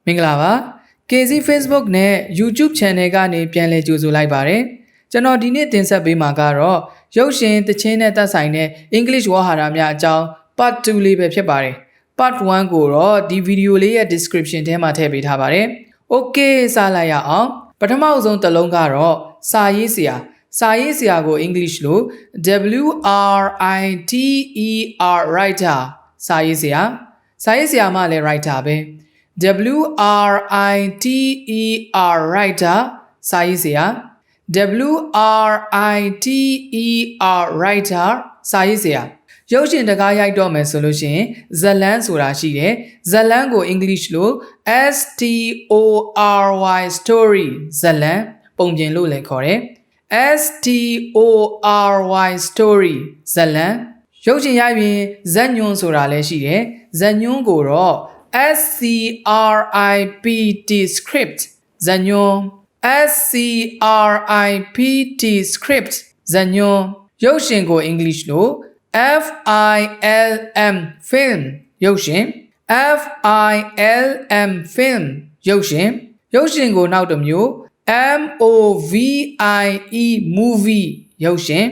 မင်္ဂလာပါ K Zee Facebook နဲ့ YouTube Channel ကနေပြန်လည်ကြိုဆိုလိုက်ပါတယ်ကျွန်တော်ဒီနေ့တင်ဆက်ပေးမှာကတော့ရုပ်ရှင်သချင်းနဲ့သက်ဆိုင်တဲ့ English ဝေါ်ဟာရများအကြောင်း Part 2လေးပဲဖြစ်ပါတယ် Part 1ကိုတော့ဒီဗီဒီယိုလေးရဲ့ description ထဲမှာထည့်ပေးထားပါတယ် Okay စလိုက်ရအောင်ပထမဆုံးတစ်လုံးကတော့စာရေးဆရာကို English လို့ WRITER writer စာရေးဆရာမှလည်း writer ပဲWRITER writer စာရေးဆရာ WRITER writer စာရေးဆရာရုပ်ရှင်တကားရိုက်တော့မယ်ဆိုလို့ရှိရင်ဇလန်းဆိုတာရှိတယ်ဇလန်းကို English လို့ STORY story ဇလန်းပုံပြင်လို့လည်းခေါ်တယ် STORY story ဇလန်းရုပ်ရှင်ရိုက်ရင်ဇက်ညွန်းဆိုတာလည်းရှိတယ်ဇက်ညွန်းကိုတော့ SCRIPT script ဇညွန် SCRIPT script ဇညွန်ရုပ်ရှင်ကို English လို့ FILM film ရုပ်ရှင် FILM film ရုပ်ရှင်ကိုနောက်တစ်မျိုး MOVIE movie ရုပ်ရှင်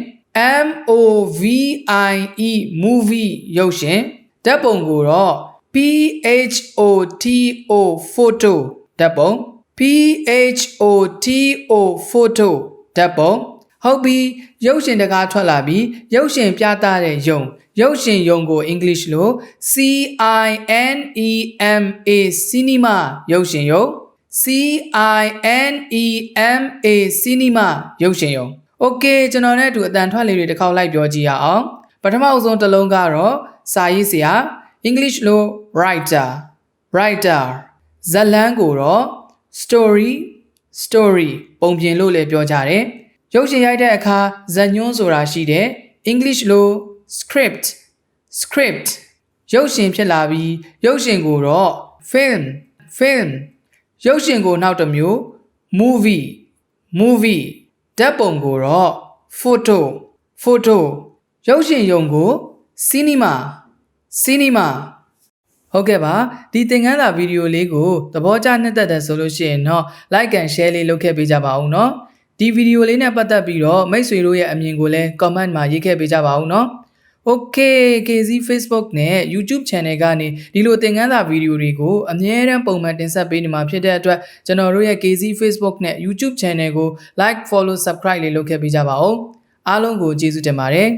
MOVIE movie ရုပ်ရှင်ဓာတ်ပုံကိုတော့ PHOTO photo ဓာတ်ပုံ PHOTO photo ဓာတ်ပုံဟုတ်ပြီရုပ်ရှင်တကားထွက်လာပြီးရုပ်ရှင်ပြသတဲ့ရုပ်ရှင်ကို English လို့ CINEMA cinema ရုပ်ရှင်ရုံ CINEMA cinema ရုပ်ရှင်ရုံ Okay ကျွန်တော်နဲ့အတူအတန်ထွက်လေးတွေတစ်ခေါက်လိုက်ပြောကြည့်ရအောင်ပထမဆုံးတစ်လုံးကတော့စာရေးဆရာ English လို့ writer ဇလန်းကိုတော့ story ပုံပြင်လို့လည်းပြောကြတယ်ရုပ်ရှင်ရိုက်တဲ့အခါဇညွန်းဆိုတာရှိတယ် English လို့ script ရုပ်ရှင်ဖြစ်လာပြီးရုပ်ရှင်ကိုတော့ film ရုပ်ရှင်ကိုနောက်တစ်မျိုး movie ဓာတ်ပုံကိုတော့ photo ရုပ်ရှင်ရုံကို cinema ဟုတ်ကဲ့ပါဒီသင်ခန်းစာဗီဒီယိုလေးကိုသဘောကျနှစ်သက်တယ်ဆိုလို့ရှိရင်တော့ like and share လေးလုပ်ခဲ့ပေးကြပါဦးเนาะဒီဗီဒီယိုလေးနဲ့ပတ်သက်ပြီးတော့မိတ်ဆွေတို့ရဲ့အမြင်ကိုလည်း comment မှာရေးခဲ့ပေးကြပါဦးเนาะ Okay K Zee Facebook နဲ့ YouTube Channel ကနေဒီလိုသင်ခန်းစာဗီဒီယိုတွေကိုအမြဲတမ်းပုံမှန်တင်ဆက်ပေးနေမှာဖြစ်တဲ့အတွက်ကျွန်တော်တို့ရဲ့ K Zee Facebook နဲ့ YouTube Channel ကို like follow subscribe လေးလုပ်ခဲ့ပေးကြပါဦးအားလုံးကိုကျေးဇူးတင်ပါတယ်